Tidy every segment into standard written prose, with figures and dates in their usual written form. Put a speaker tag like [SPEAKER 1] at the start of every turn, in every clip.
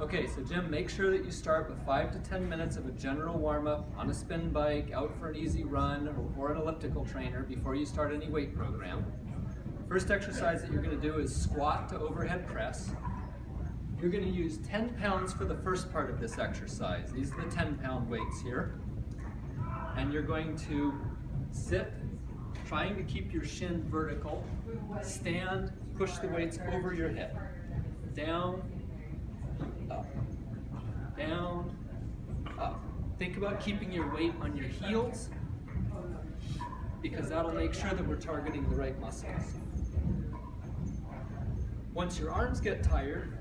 [SPEAKER 1] Okay, so Jim, make sure that you start with 5 to 10 minutes of a general warm-up on a spin bike, out for an easy run, or an elliptical trainer before you start any weight program. First exercise that you're going to do is squat to overhead press. You're going to use 10 pounds for the first part of this exercise. These are the 10-pound weights here. And you're going to sit, trying to keep your shin vertical. Stand, push the weights over your head. Down, up, down, up. Think about keeping your weight on your heels, because that'll make sure that we're targeting the right muscles. Once your arms get tired,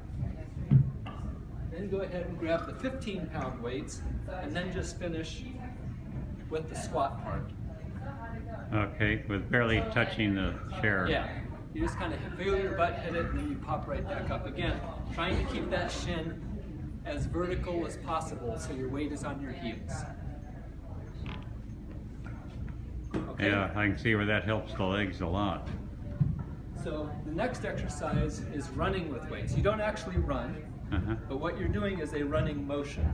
[SPEAKER 1] then go ahead and grab the 15-pound weights, and then just finish with the squat part.
[SPEAKER 2] Okay, with barely touching the chair.
[SPEAKER 1] Yeah, you just kind of feel your butt hit it, and then you pop right back up again, trying to keep that shin as vertical as possible so your weight is on your heels. Okay?
[SPEAKER 2] Yeah, I can see where that helps the legs a lot.
[SPEAKER 1] So the next exercise is running with weights. You don't actually run, but what you're doing is a running motion,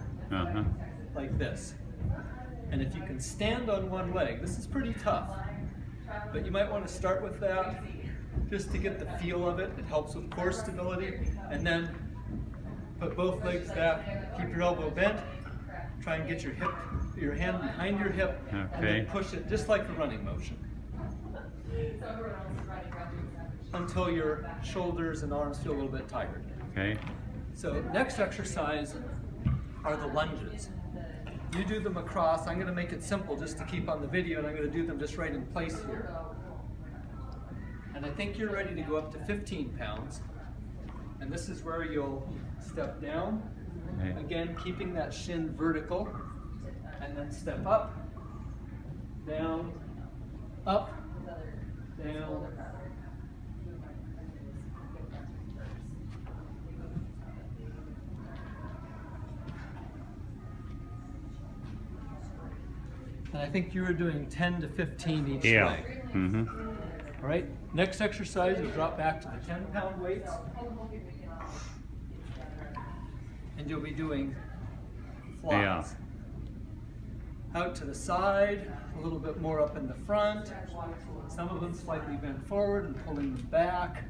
[SPEAKER 1] like this. And if you can stand on one leg, this is pretty tough, but you might want to start with that just to get the feel of it. It helps with core stability. And then put both legs back, keep your elbow bent, try and get your hand behind your hip, and then push it just like a running motion until your shoulders and arms feel a little bit tired.
[SPEAKER 2] Okay.
[SPEAKER 1] So next exercise are the lunges. You do them across. I'm going to make it simple just to keep on the video, and I'm going to do them just right in place here. And I think you're ready to go up to 15 pounds. And this is where you'll step down, again keeping that shin vertical, and then step up, down, up, down. And I think you were doing 10 to 15 each leg. All right, next exercise, you drop back to the 10-pound weights. And you'll be doing flies. Out to the side, a little bit more up in the front. Some of them slightly bent forward and pulling them back.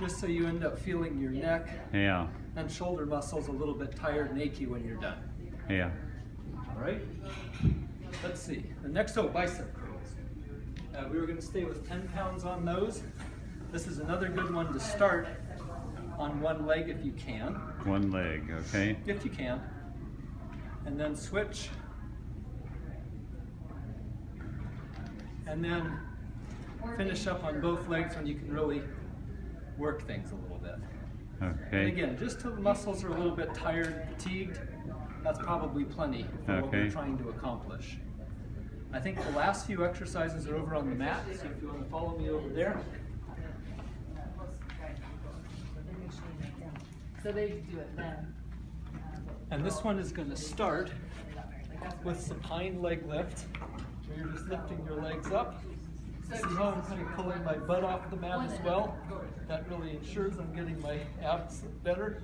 [SPEAKER 1] Just so you end up feeling your neck and shoulder muscles a little bit tired and achy when you're done. All right, let's see. The next, bicep curls. We were going to stay with 10 pounds on those. This is another good one to start on one leg if you can.
[SPEAKER 2] One leg, okay.
[SPEAKER 1] If you can. And then switch. And then finish up on both legs when you can really work things a little bit.
[SPEAKER 2] Okay.
[SPEAKER 1] And again, just till the muscles are a little bit tired, fatigued, that's probably plenty for what we're trying to accomplish. I think the last few exercises are over on the mat, so if you want to follow me over there.
[SPEAKER 3] So they do it then.
[SPEAKER 1] And this one is going to start with some hind leg lift, where you're just lifting your legs up. See how I'm kind of pulling my butt off the mat as well? That really ensures I'm getting my abs better.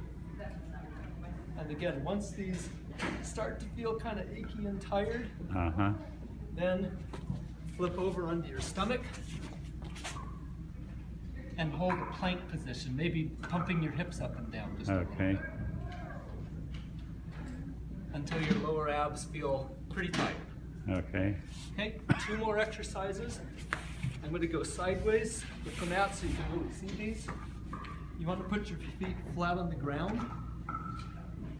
[SPEAKER 1] And again, once these start to feel kind of achy and tired, then flip over onto your stomach and hold a plank position, maybe pumping your hips up and down just a little bit. Until your lower abs feel pretty tight. Okay, 2 more exercises. I'm going to go sideways with the mat so you can really see these. You want to put your feet flat on the ground,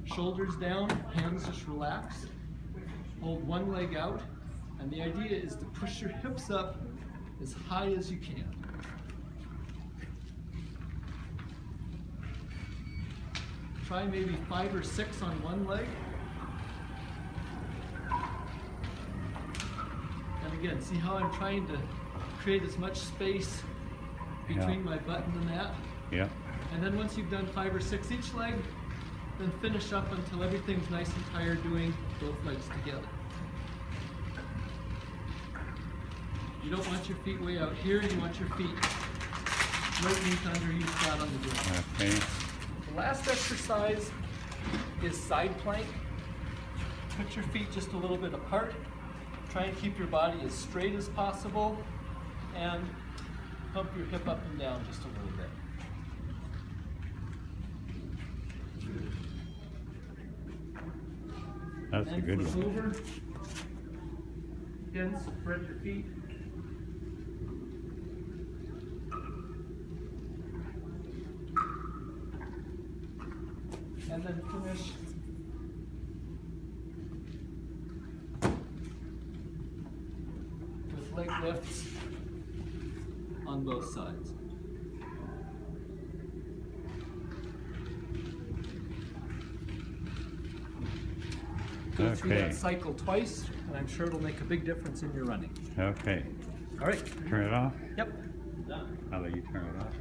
[SPEAKER 1] shoulders down, hands just relaxed. Hold one leg out, and the idea is to push your hips up as high as you can. Try maybe 5 or 6 on one leg. And again, see how I'm trying to create as much space between my butt and the mat? And then once you've done 5 or 6 each leg, then finish up until everything's nice and tired doing both legs together. You don't want your feet way out here, you want your feet right knee to under you, flat on the ground.
[SPEAKER 2] Okay.
[SPEAKER 1] The last exercise is side plank. Put your feet just a little bit apart. Try and keep your body as straight as possible and pump your hip up and down just a little bit.
[SPEAKER 2] That's a
[SPEAKER 1] And
[SPEAKER 2] good
[SPEAKER 1] flip
[SPEAKER 2] one.
[SPEAKER 1] over. Again, spread your feet. And then finish with leg lifts on both sides. Go through
[SPEAKER 2] Okay.
[SPEAKER 1] that cycle twice, and I'm sure it'll make a big difference in your running.
[SPEAKER 2] Okay.
[SPEAKER 1] All right.
[SPEAKER 2] Turn it off?
[SPEAKER 1] Yep.
[SPEAKER 2] I'll let you turn it off.